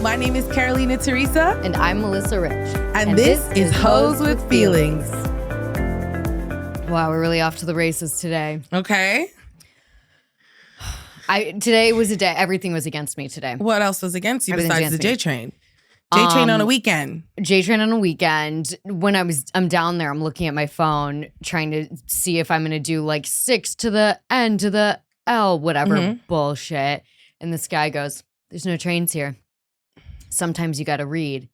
My name is Carolina Teresa. And I'm Melissa Rich. And this is Hoes with Feelings. Wow, we're really off to the races today. Okay. Today was a day, everything was against me today. What else was against you besides the J-Train? me. J-Train on a weekend. J-Train on a weekend. When I'm down there, I'm looking at my phone, trying to see if I'm going to do like 6 to the N to the L, whatever bullshit. And this guy goes, "There's no trains here. Sometimes you got to read."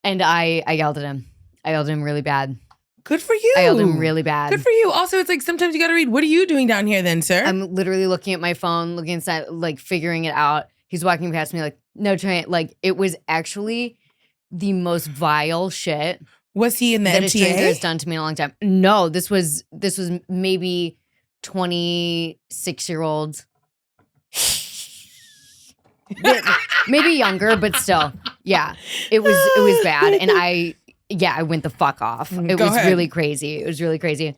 And I yelled at him. I yelled at him really bad. Good for you. I yelled at him really bad. Good for you. Also, it's like sometimes you got to read. What are you doing down here then, sir? I'm literally looking at my phone, looking inside, like figuring it out. He's walking past me like, "No train." Like, it was actually the most vile shit. Was he in the that MTA? A stranger has done to me in a long time. No, this was maybe 26-year-old. Maybe younger, but still. Yeah. It was bad. And I went the fuck off. It was really crazy. It was really crazy.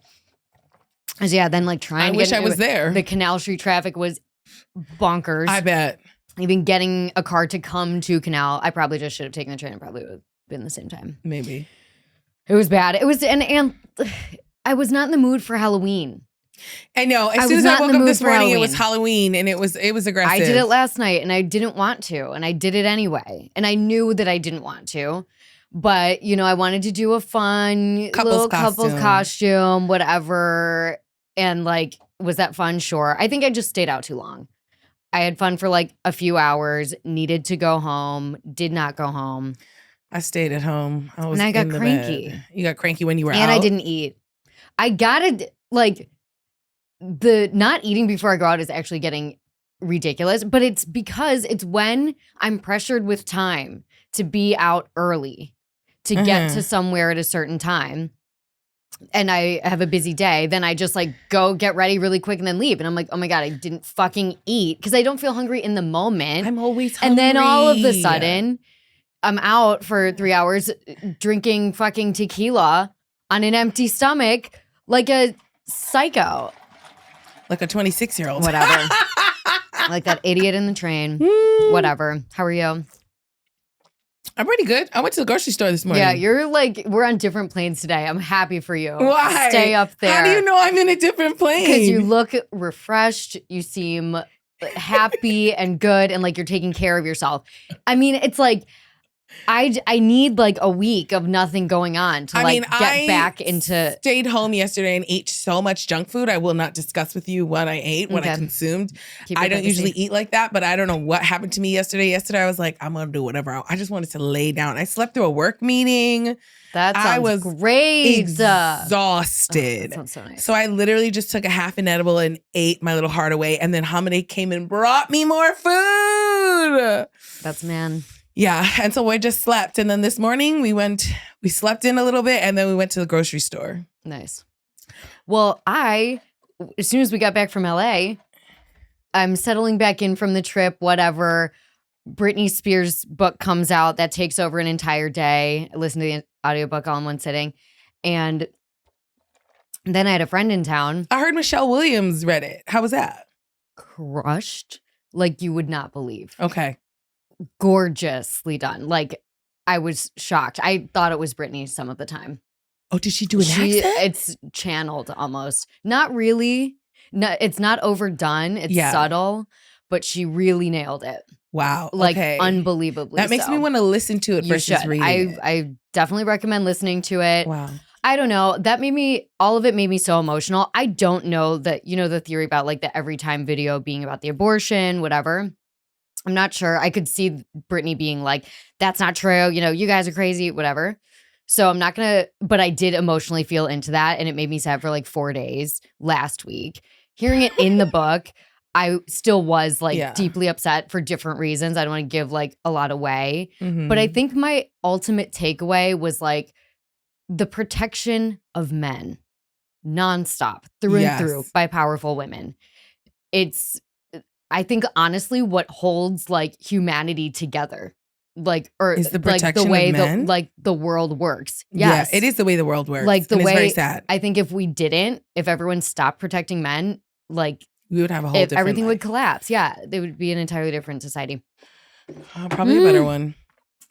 So yeah, then like trying to wish I was there. The Canal Street traffic was bonkers. I bet. Even getting a car to come to Canal, I probably just should have taken the train and probably would have been the same time. Maybe. It was bad. It was, and I was not in the mood for Halloween. I know. As soon as I woke up this morning, it was Halloween, and it was aggressive. I did it last night, and I didn't want to, and I did it anyway. And I knew that I didn't want to, but you know, I wanted to do a fun couples costume, whatever. And like, was that fun? Sure. I think I just stayed out too long. I had fun for like a few hours, needed to go home, did not go home. I stayed at home. And I got cranky. Bed. You got cranky when you were out? And I didn't eat. I got it, like, the not eating before I go out is actually getting ridiculous, but it's because it's when I'm pressured with time to be out early, to get to somewhere at a certain time, and I have a busy day, then I just like go get ready really quick and then leave. And I'm like, oh my God, I didn't fucking eat because I don't feel hungry in the moment. I'm always hungry. And then all of a sudden, I'm out for 3 hours drinking fucking tequila on an empty stomach like a psycho. Like a 26-year-old. Whatever. Like that idiot in the train. Whatever. How are you? I'm pretty good. I went to the grocery store this morning. Yeah, you're like, we're on different planes today. I'm happy for you. Why? Stay up there. How do you know I'm in a different plane? Because you look refreshed. You seem happy and good and like you're taking care of yourself. I mean, it's like, I need like a week of nothing going on to get back into. Stayed home yesterday and ate so much junk food. I will not discuss with you what I ate, what I consumed. I don't usually eat like that, but I don't know what happened to me yesterday. Yesterday I was like, I'm gonna do whatever. I just wanted to lay down. I slept through a work meeting. That sounds great. Exhausted. That sounds so nice. So I literally just took a half an edible and ate my little heart away. And then Hamide came and brought me more food. That's man. Yeah, and so I just slept. And then this morning we slept in a little bit and then we went to the grocery store. Nice. Well, as soon as we got back from LA, I'm settling back in from the trip, whatever. Britney Spears' book comes out. That takes over an entire day. I listened to the audiobook all in one sitting. And then I had a friend in town. I heard Michelle Williams read it. How was that? Crushed like you would not believe. Okay. Gorgeously done. Like, I was shocked. I thought it was Britney some of the time. Oh, did she do an accent? It's channeled almost. Not really. No, it's not overdone. It's subtle, but she really nailed it. Wow. Like, unbelievably That makes me want to listen to it versus reading it. I definitely recommend listening to it. Wow. I don't know. All of it made me so emotional. I don't know that, you know, the theory about like the every time video being about the abortion, whatever. I'm not sure. I could see Britney being like, that's not true. You know, you guys are crazy, whatever. So I'm not going to, but I did emotionally feel into that. And it made me sad for like 4 days last week. Hearing it in the book, I still was like deeply upset for different reasons. I don't want to give like a lot away. But I think my ultimate takeaway was like the protection of men nonstop through and through by powerful women. It's, I think honestly what holds like humanity together, like, or is the protection like the way of men? The world works. Yes. Yeah, it is the way the world works. Like the way, way, it's very sad. I think if everyone stopped protecting men, like we would have a whole different everything life. would collapse. Yeah, it would be an entirely different society. Probably a better one.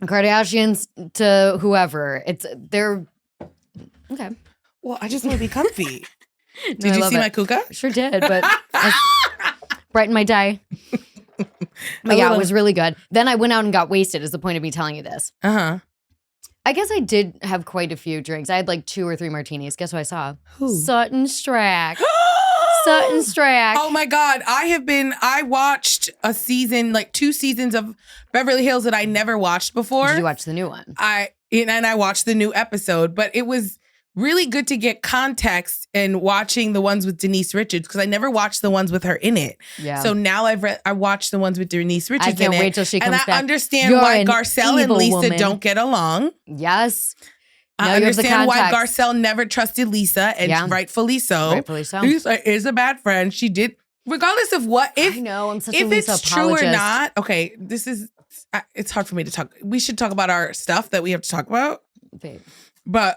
Kardashians to whoever. They're okay. Well, I just want to be comfy. No, Did you see my kuka? Sure did, but brightened my day. But yeah, it was really good. Then I went out and got wasted, is the point of me telling you this. Uh-huh. I guess I did have quite a few drinks. I had like 2 or 3 martinis. Guess who I saw? Who? Sutton Strack. Sutton Strack. Oh my God. I watched a season, like 2 seasons of Beverly Hills that I never watched before. Did you watch the new one? And I watched the new episode, but it was really good to get context and watching the ones with Denise Richards, because I never watched the ones with her in it. Yeah. So now I watched the ones with Denise Richards in it. I can't wait till she comes back. And I understand why Garcelle and Lisa don't get along. Yes. I understand why Garcelle never trusted Lisa, and rightfully so. Rightfully so. Lisa is a bad friend. She did, regardless of what, I know, I'm such a Lisa it's apologist. true or not. Okay, it's hard for me to talk. We should talk about our stuff that we have to talk about. Babe. But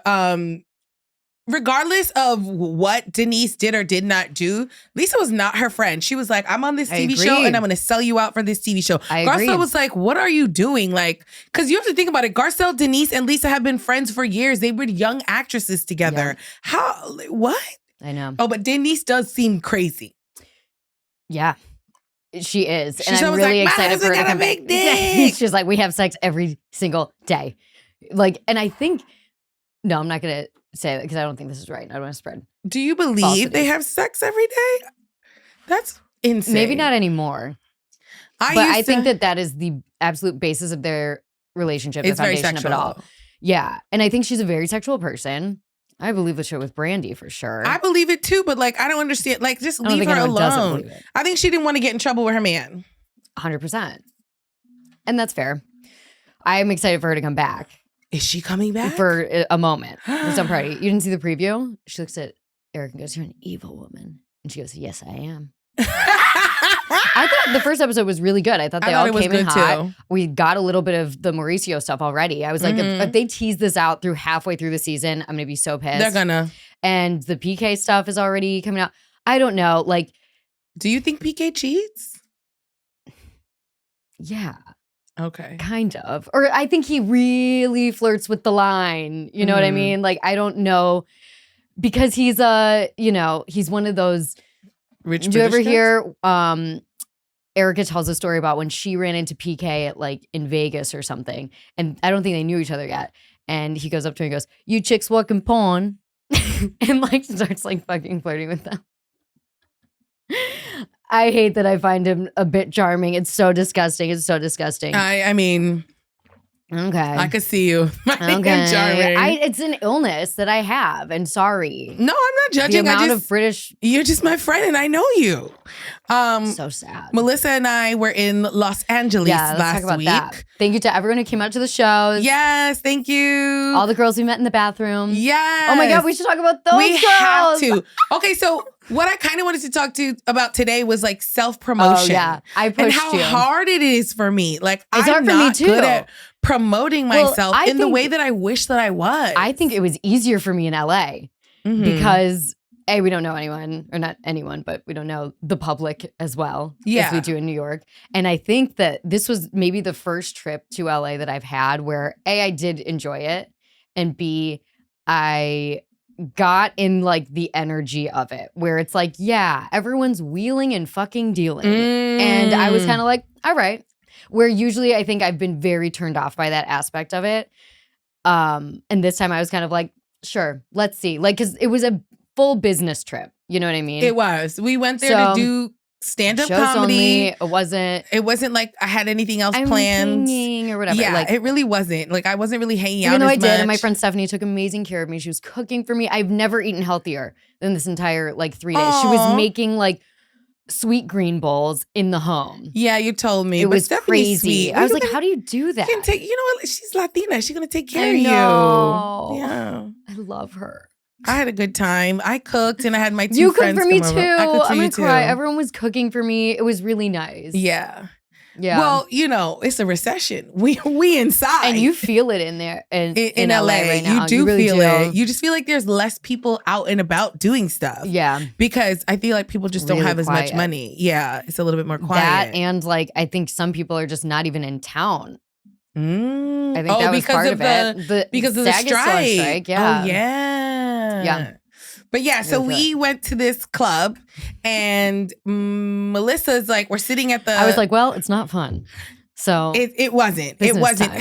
regardless of what Denise did or did not do, Lisa was not her friend. She was like, I'm on this TV show and I'm going to sell you out for this TV show. Garcelle was like, what are you doing? Like, because you have to think about it. Garcelle, Denise, and Lisa have been friends for years. They were young actresses together. Yeah. What? I know. Oh, but Denise does seem crazy. Yeah. She is. She's and I'm really like, excited for her to come back. She's like, we have sex every single day. Like, and I think, no, I'm not going to say that because I don't think this is right. I don't want to spread. Do you believe they have sex every day? That's insane. Maybe not anymore. I think that is the absolute basis of their relationship. It's the foundation very sexual. of it all. Yeah. And I think she's a very sexual person. I believe the show with Brandy for sure. I believe it too, but like, I don't understand. Like, just leave her alone. I think she didn't want to get in trouble with her man. 100%. And that's fair. I'm excited for her to come back. Is she coming back? For a moment. So I'm proud of you. You didn't see the preview? She looks at Eric and goes, you're an evil woman. And she goes, yes, I am. I thought the first episode was really good. I thought they all came in hot. Too. We got a little bit of the Mauricio stuff already. I was like, if they tease this out through halfway through the season, I'm going to be so pissed. They're gonna. And the PK stuff is already coming out. I don't know. Like, do you think PK cheats? Yeah. Okay. Kind of. Or I think he really flirts with the line. You know what I mean? Like, I don't know. Because he's he's one of those rich. Do you ever hear Erica tells a story about when she ran into PK at like in Vegas or something. And I don't think they knew each other yet. And he goes up to her and goes, you chicks working porn. And like starts like fucking flirting with them. I hate that I find him a bit charming. It's so disgusting. It's so disgusting. I mean, okay. I could see you. Okay. Charming. It's an illness that I have, and sorry. No, I'm not judging. The amount of British. You're just my friend, and I know you. So sad. Melissa and I were in Los Angeles last week. That. Thank you to everyone who came out to the shows. Yes, thank you. All the girls we met in the bathroom. Yes. Oh my God, we should talk about those girls. We have to. Okay, so what I kind of wanted to talk to about today was like self-promotion. Oh yeah, I pushed you. And how hard it is for me. Like, it's hard for me too. Good at promoting myself in the way that I wish that I was. I think it was easier for me in LA because we don't know anyone, or not anyone, but we don't know the public as well as we do in New York. And I think that this was maybe the first trip to LA that I've had where A, I did enjoy it, and B, I got in like the energy of it where it's like, yeah, everyone's wheeling and fucking dealing. And I was kind of like, all right. Where usually I think I've been very turned off by that aspect of it. And this time I was kind of like, sure, let's see. Like, because it was a full business trip. You know what I mean? It was. We went there to do stand-up comedy. Only. It wasn't like I had anything else planned. Or whatever. Yeah, like, it really wasn't. Like, I wasn't really hanging out even though as I did, much. and my friend Stephanie took amazing care of me. She was cooking for me. I've never eaten healthier than this entire like 3 days. Aww. She was making like sweet green bowls in the home. Yeah, you told me. It was Stephanie's crazy. Sweet. I was like, how do you do that? You know what? She's Latina. She's going to take care of you. Yeah. I love her. I had a good time. I cooked and I had my 2 you friends cooked for me come too. over. I cooked for I'm you gonna cry. too. Everyone was cooking for me. It was really nice. Yeah. Yeah. Well, it's a recession. We inside. And you feel it in there in LA right now. You do really feel it. You just feel like there's less people out and about doing stuff. Yeah. Because I feel like people just don't have as much money. Yeah. It's a little bit more quiet. That and like I think some people are just not even in town. I think that was part of it. Because of the strike. Yeah. Oh, yeah. Yeah. But yeah, so we went to this club and Melissa's like, we're sitting at the... I was like, well, it's not fun. So it wasn't. It wasn't.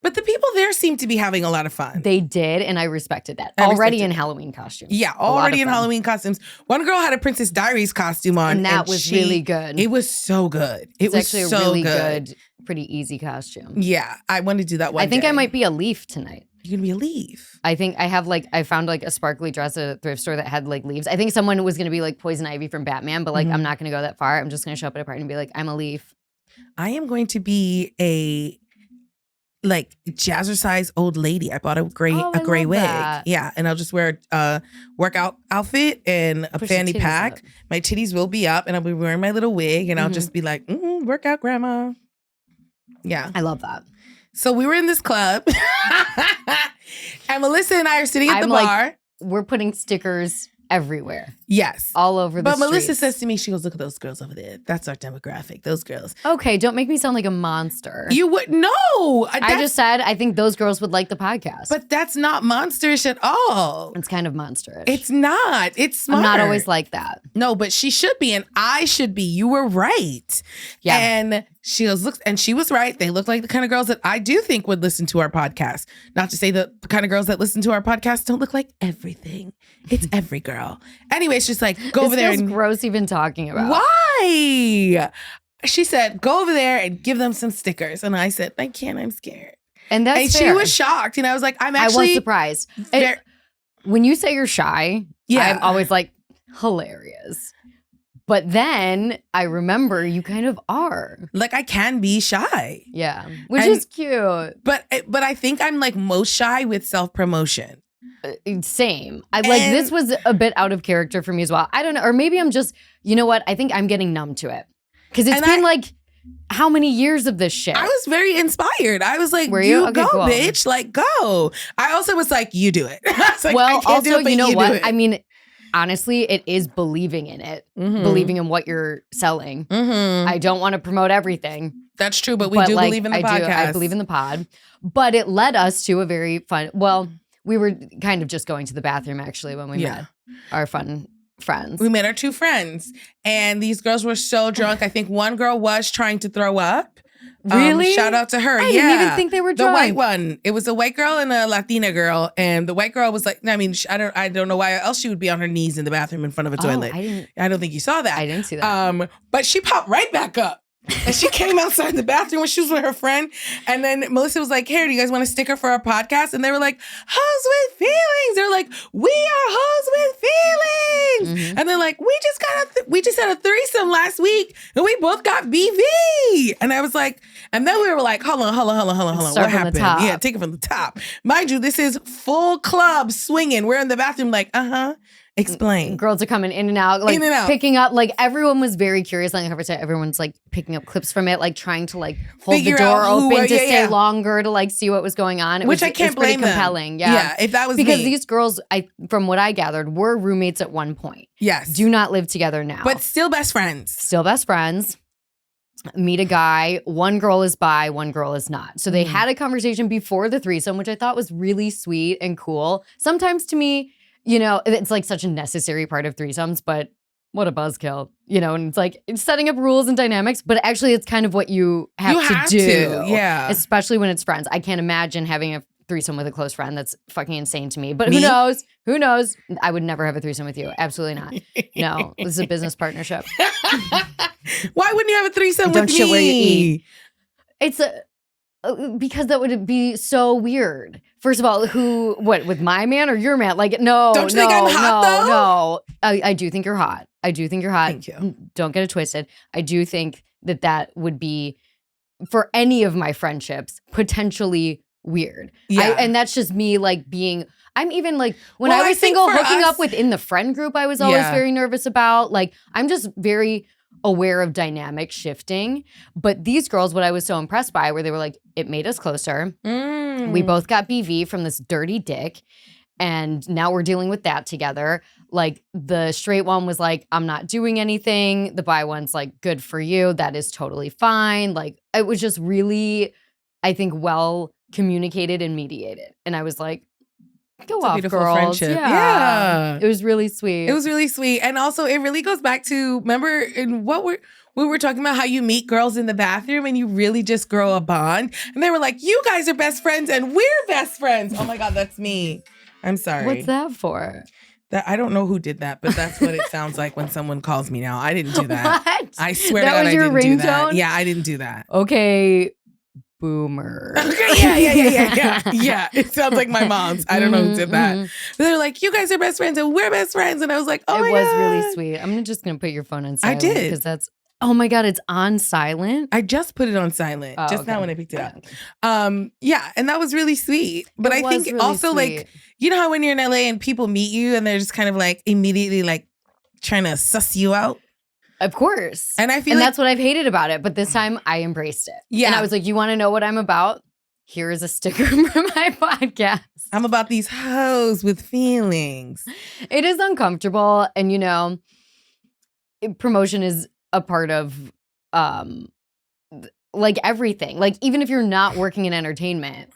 But the people there seemed to be having a lot of fun. They did, and I respected that. Already in Halloween costumes. Yeah, already in Halloween costumes. One girl had a Princess Diaries costume on. And that was really good. It was so good. It was actually so a really good, pretty easy costume. Yeah, I want to do that one I think day. I might be a leaf tonight. You're going to be a leaf. I think I found like a sparkly dress at a thrift store that had like leaves. I think someone was going to be like Poison Ivy from Batman, but like I'm not going to go that far. I'm just going to show up at a party and be like, I'm a leaf. I am going to be a like jazzercise old lady. I bought a gray wig. That. Yeah, and I'll just wear a workout outfit and a fanny pack. My titties will be up and I'll be wearing my little wig and I'll just be like, workout grandma. Yeah. I love that. So we were in this club and Melissa and I are sitting at the bar. We're putting stickers everywhere. Yes. All over the streets. But Melissa says to me, she goes, look at those girls over there. That's our demographic. Those girls. Okay, don't make me sound like a monster. You would no. I just said I think those girls would like the podcast. But that's not monsterish at all. It's kind of monsterish. It's not. It's smart. I'm not always like that. No, but she should be and I should be. You were right. Yeah. And she goes, look, and she was right. They look like the kind of girls that I do think would listen to our podcast. Not to say that the kind of girls that listen to our podcast don't look like everything. It's every girl. Anyway, it's just like, go over there. Feels gross even talking about. Why? She said, go over there and give them some stickers. And I said, I can't, I'm scared. And that's fair. She was shocked. And I was like, I was surprised. When you say you're shy, I'm always like, hilarious. But then I remember you kind of are. Like I can be shy. Yeah. Which is cute. But I think I'm like most shy with self-promotion. Same. This was a bit out of character for me as well. I don't know. Or maybe I'm just, you know what? I think I'm getting numb to it. Because it's been like how many years of this shit? I was very inspired. I was like, you okay, go, cool. Bitch. Like, go. I also was like, you do it. I was like, well, I can't do it, but you know what? I mean, honestly, it is believing in it, believing in what you're selling. I don't want to promote everything. That's true, but we do believe in the podcast. I believe in the pod. But it led us to a very fun, we were kind of just going to the bathroom actually when we met our fun friends. We met our two friends and these girls were so drunk. I think one girl was trying to throw up. Really? Shout out to her. I didn't even think they were drunk. The white one. It was a white girl and a Latina girl. And the white girl was like, I mean, I don't know why else she would be on her knees in the bathroom in front of a toilet. I don't think you saw that. I didn't see that. But she popped right back up. And she came outside the bathroom when she was with her friend. And then Melissa was like, hey, do you guys want a sticker for our podcast? And they were like, hoes with feelings. They're like, we are hoes with feelings. And they're like, we just had a threesome last week and we both got BV. And I was like, and then we were like, hold on. What happened? Yeah, take it from the top. Mind you, this is full club swinging. We're in the bathroom like, explain. Girls are coming in and out, like picking up. Like everyone was very curious on the cover set. Everyone's like picking up clips from it, like trying to like hold the door open to stay longer to like see what was going on. Which I can't blame them. Compelling. Yeah, if that was because these girls, from what I gathered, were roommates at one point. Yes, do not live together now, but still best friends. Still best friends. Meet a guy. One girl is bi, one girl is not. So they had a conversation before the threesome, which I thought was really sweet and cool. Sometimes to me, you know, it's like such a necessary part of threesomes, but what a buzzkill, you know, and it's setting up rules and dynamics, but actually it's kind of what you have to do. Yeah. Especially when it's friends. I can't imagine having a threesome with a close friend. That's fucking insane to me. But who knows? Who knows? I would never have a threesome with you. Absolutely not. No, this is a business partnership. Why wouldn't you have a threesome with me? Don't shit where you eat. It's because that would be so weird. First of all, with my man or your man? Like, no, don't you think I'm hot, though? No. I do think you're hot. Thank you. Don't get it twisted. I do think that would be, for any of my friendships, potentially weird. Yeah. And that's just me like being, I'm even like, when I was single, hooking up within the friend group, I was always very nervous about. Like, I'm just very aware of dynamic shifting. But these girls, what I was so impressed by, where they were like, it made us closer. We both got BV from this dirty dick. And now we're dealing with that together. Like the straight one was like, I'm not doing anything. The bi one's like, good for you. That is totally fine. Like it was just really, I think, well communicated and mediated. And I was like, go off, girls. Friendship. Yeah. It was really sweet. It was really sweet. And also it really goes back to, remember in we were talking about how you meet girls in the bathroom and you really just grow a bond. And they were like, you guys are best friends and we're best friends. Oh my God, that's me. I'm sorry. What's that for? I don't know who did that, but that's what it sounds like when someone calls me now. I didn't do that. What? I swear to God, I didn't do that. Yeah, I didn't do that. Okay, boomer. Okay, yeah. It sounds like my mom's. I don't know who did that. But they're like, you guys are best friends and we're best friends. And I was like, oh my God. It was really sweet. I'm just going to put your phone on silent. I did. Because that's, oh my God, it's on silent? I just put it on silent now when I picked it up. Yeah, and that was really sweet. But I think really also sweet. Like, you know how when you're in LA and people meet you and they're just kind of like immediately like trying to suss you out? Of course. And I feel and that's what I've hated about it. But this time I embraced it. Yeah. And I was like, you want to know what I'm about? Here is a sticker for my podcast. I'm about these hoes with feelings. It is uncomfortable. And, you know, promotion is a part of like everything. Like even if you're not working in entertainment,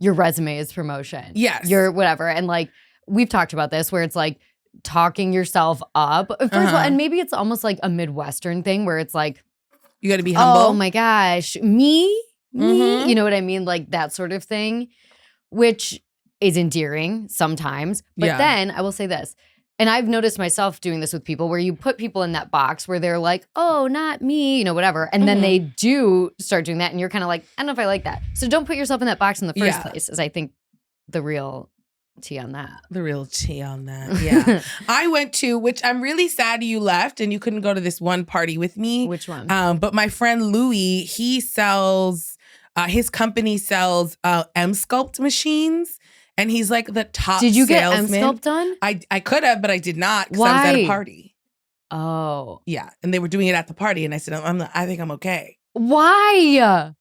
your resume is promotion. Yes. You're whatever. And like we've talked about this where it's like talking yourself up. First of all, and maybe it's almost like a Midwestern thing where it's like you got to be humble. Oh my gosh, me? You know what I mean? Like that sort of thing, which is endearing sometimes. But then I will say this. And I've noticed myself doing this with people where you put people in that box where they're like, oh, not me, you know, whatever. And then they do start doing that. And you're kind of like, I don't know if I like that. So don't put yourself in that box in the first place, is I think the real tea on that. The real tea on that. Yeah. I went to, which I'm really sad you left and you couldn't go to this one party with me. Which one? But my friend Louis, he sells, his company sells M-Sculpt machines. And he's like the top salesman. Did you get M-Sculpt done? I could have, but I did not because I was at a party. Oh. Yeah. And they were doing it at the party. And I said, I think I'm okay. Why?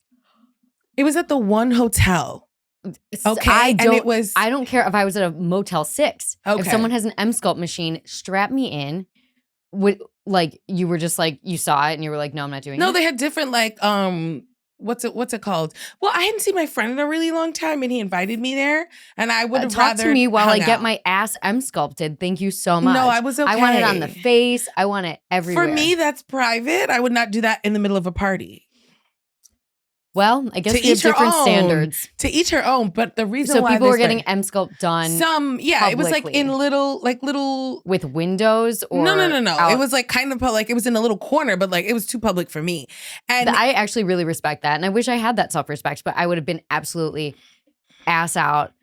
It was at the one hotel. Okay. I don't care if I was at a Motel 6. Okay. If someone has an M-Sculpt machine, strap me in. Like you were just like, you saw it and you were like, no, I'm not doing it. No, they had different like, what's it called? Well, I hadn't seen my friend in a really long time and he invited me there and I would have rather talk to me while I get out. my ass M-Sculpted. Thank you so much. No, I was okay. I want it on the face. I want it everywhere. For me, that's private. I would not do that in the middle of a party. Well, I guess we have different standards. To each her own, but the reason why people were getting M-Sculpt done it was like in little with windows or No. It was like kind of like it was in a little corner, but like it was too public for me. And I actually really respect that. And I wish I had that self-respect, but I would have been absolutely ass out.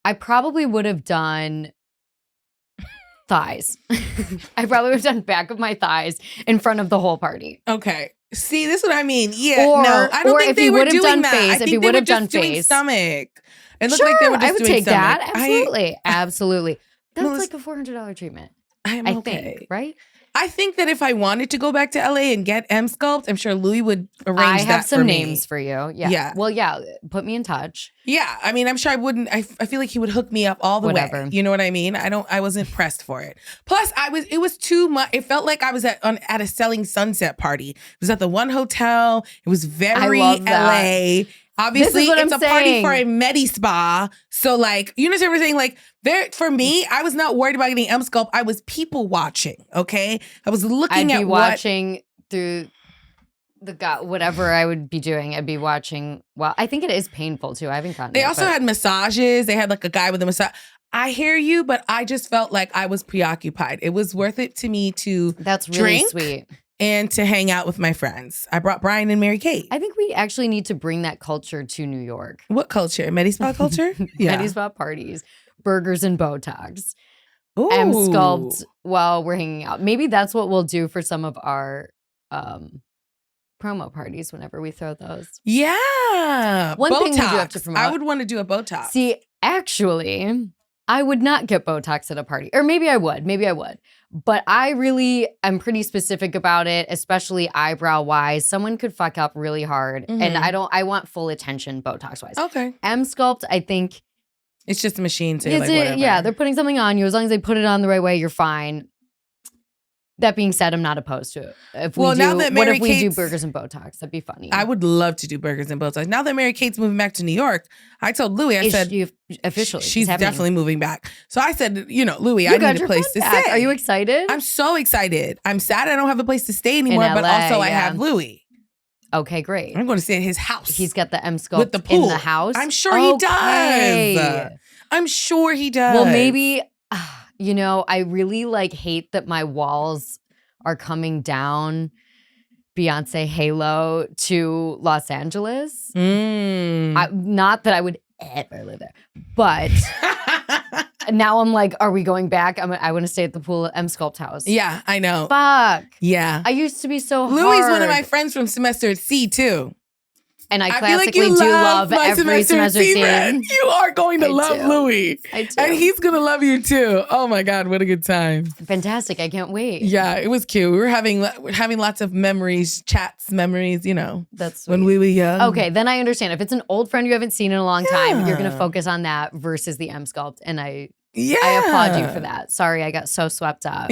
I probably would have done thighs. I probably would have done back of my thighs in front of the whole party. Okay. See, this is what I mean. Yeah, no, I don't think they were doing that. I think they were just doing stomach. It looked like they were just doing stomach. I would take that. Absolutely. Absolutely. That's like a $400 treatment. I think, right? I think that if I wanted to go back to LA and get M-Sculpt, I'm sure Louis would arrange that for me. I have some names for you. Yeah. Well, yeah. Put me in touch. Yeah. I mean, I'm sure I wouldn't. I feel like he would hook me up all the way. You know what I mean? I wasn't pressed for it. Plus, it was too much. It felt like I was at a Selling Sunset party. It was at the one hotel. It was very LA. Obviously, it's a party for a Medi Spa. So, like, you know what I'm saying? Like, for me, I was not worried about getting M-Sculpt. I was people watching, okay? I was looking at watching through whatever I would be doing. I'd be watching. Well, I think it is painful, too. I haven't gotten They also had massages. They had, like, a guy with a massage. I hear you, but I just felt like I was preoccupied. It was worth it to me to That's really drink. Sweet. And to hang out with my friends. I brought Brian and Mary Kate. I think we actually need to bring that culture to New York. What culture? Medi Spa culture? Yeah. Medi Spa parties, burgers and Botox, M-Sculpt while we're hanging out. Maybe that's what we'll do for some of our promo parties whenever we throw those. Yeah. One thing we do have to promote. I would want to do a Botox. See, actually, I would not get Botox at a party. Or maybe I would. But I really am pretty specific about it, especially eyebrow-wise. Someone could fuck up really hard. And I want full attention Botox-wise. Okay. M-Sculpt, I think. It's just a machine to like whatever. Yeah, they're putting something on you. As long as they put it on the right way, you're fine. That being said, I'm not opposed to it. What if we do burgers and Botox? That'd be funny. I would love to do burgers and Botox. Now that Mary Kate's moving back to New York, I told Louis, I said, officially, she's definitely moving back. So I said, Louis, I need a place to stay. Are you excited? I'm so excited. I'm sad I don't have a place to stay anymore, but also I have Louis. Okay, great. I'm going to stay at his house. He's got the M-Sculpt with the pool in the house. I'm sure he does. I'm sure he does. Well, maybe, I really hate that my walls are coming down Beyonce halo to Los Angeles. Not that I would ever live there, but now I'm like, are we going back? I want to stay at the pool at M-Sculpt house. Yeah, I know. Fuck. Yeah. I used to be so hard. Louis is one of my friends from semester at C too. And I classically do love every semester C. You are going to love Louis. I do. And he's going to love you too. Oh my God, what a good time. Fantastic. I can't wait. Yeah, it was cute. We were having lots of memories, memories, That's sweet. when we were young. Okay, then I understand. If it's an old friend you haven't seen in a long time, you're going to focus on that versus the M-Sculpt. And I applaud you for that. Sorry, I got so swept up.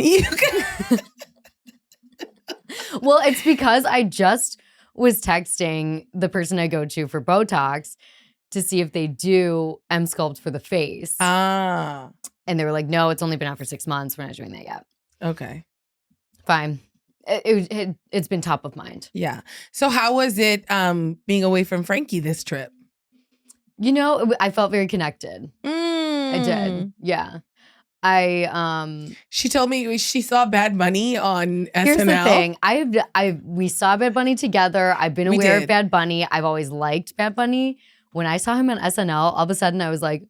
Well, it's because I just was texting the person I go to for Botox to see if they do M-Sculpt for the face. Ah. And they were like, no, it's only been out for 6 months. We're not doing that yet. Okay. Fine. It's been top of mind. Yeah. So how was it being away from Frankie this trip? I felt very connected. I did. Yeah. She told me she saw Bad Bunny on SNL. Here's the thing. We saw Bad Bunny together. I've been aware of Bad Bunny. I've always liked Bad Bunny. When I saw him on SNL, all of a sudden I was like,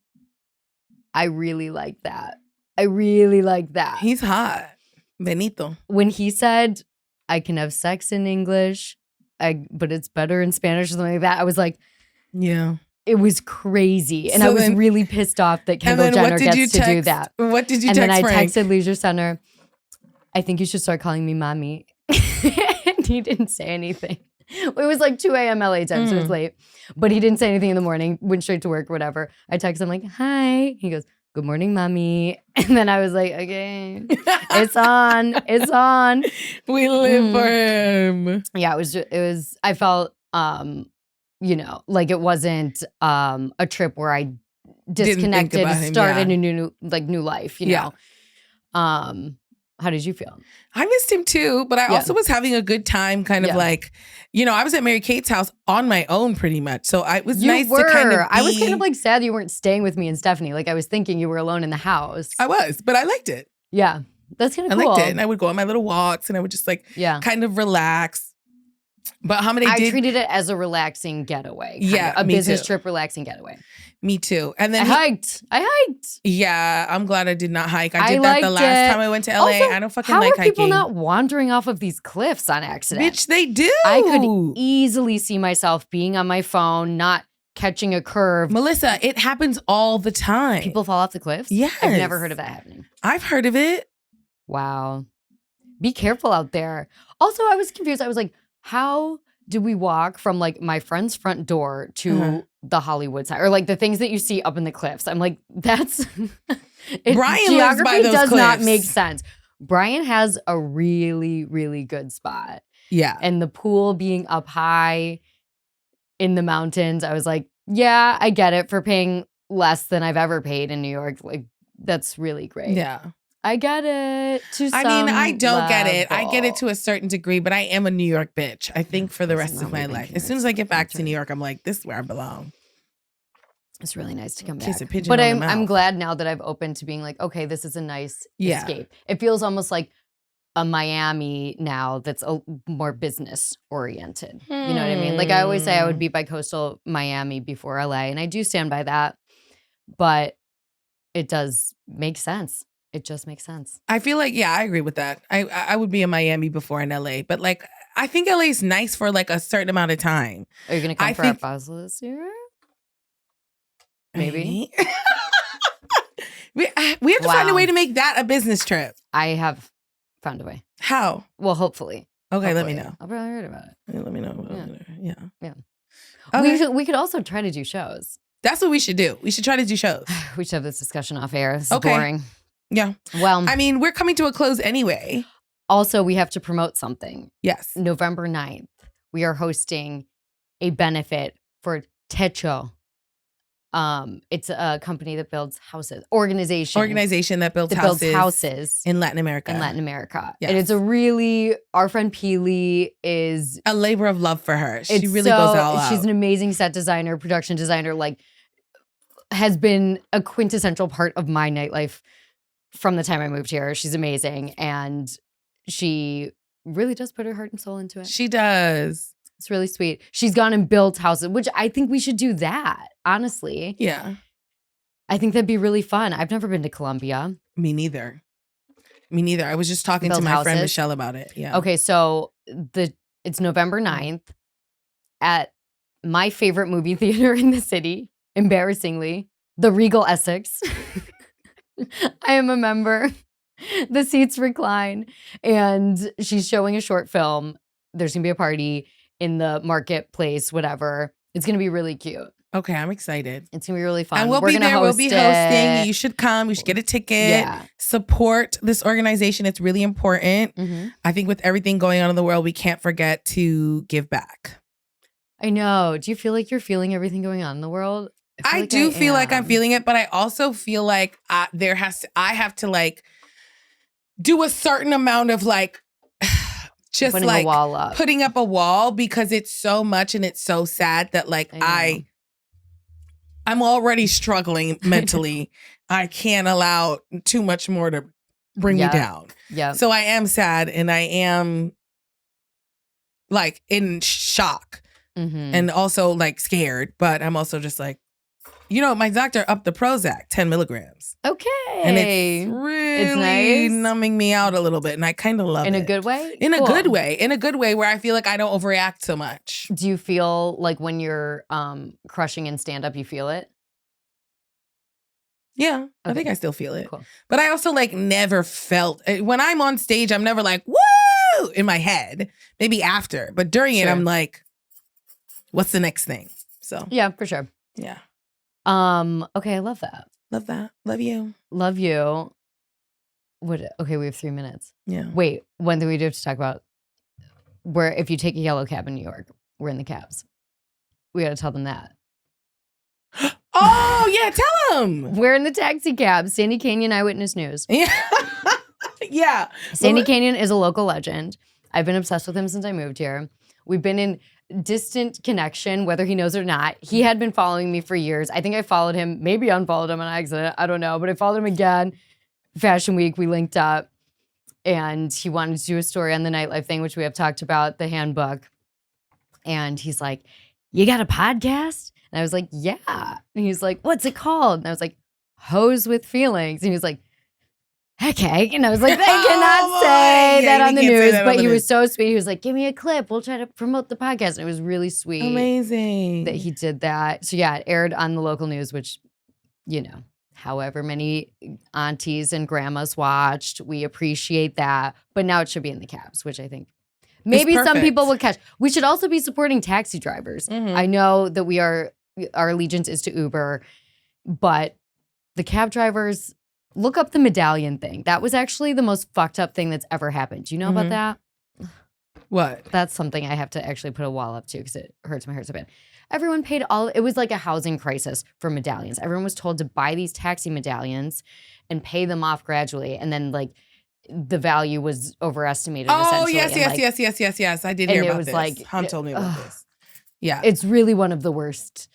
I really like that. He's hot. Benito. When he said, I can have sex in English, but it's better in Spanish or something like that, I was like, yeah. It was crazy. And I was really pissed off that Kendall Jenner gets to do that. What did you text And then I Frank? texted Leisure Center, I think you should start calling me mommy. And he didn't say anything. It was like 2 a.m. LA time, so it was late. But he didn't say anything in the morning, went straight to work, whatever. I texted him like, hi. He goes, good morning, mommy. And then I was like, okay, it's on. We live for him. Yeah, it was, I felt, like it wasn't a trip where I disconnected, started a new life, Yeah. How did you feel? I missed him too, but I also was having a good time, kind of like, I was at Mary Kate's house on my own pretty much. So it was nice to kind of I was kind of like sad you weren't staying with me and Stephanie. Like I was thinking you were alone in the house. I was, but I liked it. Yeah, that's kind of cool. I liked it. And I would go on my little walks and I would just kind of relax. But I treated it as a relaxing getaway. A business trip relaxing getaway. Me too. And then I hiked. Yeah, I'm glad I did not hike. I did that the last time I went to LA. Also, I don't fucking like hiking. How are people not wandering off of these cliffs on accident? Bitch, they do. I could easily see myself being on my phone, not catching a curve. Melissa, it happens all the time. People fall off the cliffs? Yes. I've never heard of that happening. I've heard of it. Wow. Be careful out there. Also, I was confused. I was like, how do we walk from like my friend's front door to the Hollywood side, or like the things that you see up in the cliffs? I'm like, that's Brian lives by those does cliffs. Not make sense. Brian has a really, really good spot. Yeah. And the pool being up high in the mountains, I was like, yeah, I get it for paying less than I've ever paid in New York. Like, that's really great. Yeah. I get it. I don't get it. I get it to a certain degree, but I am a New York bitch, I think, for the rest of my life. As soon as I get back to New York, I'm like, this is where I belong. It's really nice to come back. Kiss a pigeon but on the mouth. I'm glad now that I've opened to being like, okay, this is a nice escape. It feels almost like a Miami now that's a more business oriented. You know what I mean? Like I always say I would be bi-coastal Miami before LA, and I do stand by that. But it does make sense. It just makes sense. I feel like, I agree with that. I would be in Miami before in LA, but like, I think LA is nice for like a certain amount of time. Are you going to come for Art Basel this year? Maybe. We have to find a way to make that a business trip. I have found a way. How? Well, hopefully. Okay, let me know. I'll probably heard about it. Let me know. Yeah. Okay. We could also try to do shows. That's what we should do. We should try to do shows. We should have this discussion off air. This is boring. Yeah. Well, I mean, we're coming to a close anyway. Also, we have to promote something. Yes. November 9th, we are hosting a benefit for Techo. It's a company that builds houses. Organization that builds houses in Latin America. Yes. And it's our friend Peely is a labor of love for her. She really goes all out. She's an amazing set designer, production designer, has been a quintessential part of my nightlife from the time I moved here. She's amazing. And she really does put her heart and soul into it. She does. It's really sweet. She's gone and built houses, which I think we should do that, honestly. Yeah. I think that'd be really fun. I've never been to Colombia. Me neither. I was just talking to my friend Michelle about it. Yeah. Okay, so it's November 9th at my favorite movie theater in the city, embarrassingly, the Regal Essex. I am a member. The seats recline. And she's showing a short film. There's going to be a party in the marketplace, whatever. It's going to be really cute. Okay, I'm excited. It's going to be really fun. And we'll be there. We'll be hosting. You should come. You should get a ticket. Yeah. Support this organization. It's really important. Mm-hmm. I think with everything going on in the world, we can't forget to give back. I know. Do you feel like you're feeling everything going on in the world? I do feel like I'm feeling it, but I also feel like I have to do a certain amount of just putting a wall up. Putting up a wall because it's so much and it's so sad that I'm already struggling mentally. I can't allow too much more to bring me down. Yeah. So I am sad and I am in shock and also scared, but I'm also just my doctor upped the Prozac 10 milligrams. Okay. And it's really numbing me out a little bit. And I kind of love it. In a good way? In a good way. In a good way where I feel like I don't overreact so much. Do you feel like when you're crushing in stand-up, you feel it? Yeah. Okay. I think I still feel it. Cool. But I also never felt, when I'm on stage, I'm never woo! In my head. Maybe after. But during it, I'm what's the next thing? So. Yeah, for sure. Yeah. Okay, I love that. Love that. Love you. Love you. Okay, we have 3 minutes. Yeah. Wait, one thing we do have to talk about. Where if you take a yellow cab in New York, we're in the cabs. We gotta tell them that. Oh, yeah, tell them. We're in the taxi cab. Sandy Canyon Eyewitness News. Yeah. Yeah. Sandy Canyon is a local legend. I've been obsessed with him since I moved here. We've been in distant connection, whether he knows or not. He had been following me for years. I think I followed him, maybe unfollowed him on accident. I don't know, but I followed him again. Fashion Week, we linked up, and he wanted to do a story on the nightlife thing, which we have talked about, the handbook. And he's like, "You got a podcast?" And I was like, "Yeah." And he's like, "What's it called?" And I was like, "Hose with Feelings." And he was like, "Okay." And I was like, "I cannot say that on the news." But he was so sweet. He was like, "Give me a clip. We'll try to promote the podcast." And it was really sweet. Amazing. That he did that. So yeah, it aired on the local news, which, however many aunties and grandmas watched. We appreciate that. But now it should be in the cabs, which I think maybe some people will catch. We should also be supporting taxi drivers. Mm-hmm. I know that our allegiance is to Uber, but the cab drivers... Look up the medallion thing. That was actually the most fucked up thing that's ever happened. Do you know about that? What? That's something I have to actually put a wall up to because it hurts my heart so bad. Everyone paid it was like a housing crisis for medallions. Everyone was told to buy these taxi medallions and pay them off gradually. And then the value was overestimated. Oh, yes. I did hear about this. Hum told me about this. Yeah. It's really one of the worst.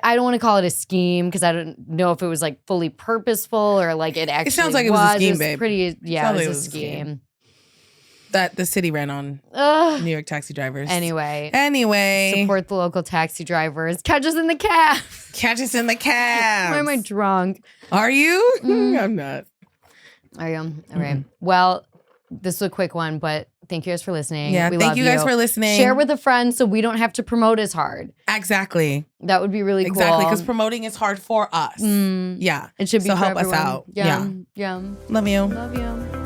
I don't want to call it a scheme because I don't know if it was fully purposeful or it actually. It sounds like it was a scheme, babe. It was a scheme that the city ran on New York taxi drivers. Anyway, support the local taxi drivers. Catch us in the cab. Catch us in the cab. Why am I drunk? Are you? I'm not. I am. All right. Well, this is a quick one, but Thank you guys for listening. Yeah, we thank love you guys for listening. Share with a friend so we don't have to promote as hard. Exactly. That would be really cool. Exactly, because promoting is hard for us. Yeah. It should be so for help everyone. us out. Yeah. Love you. Love you.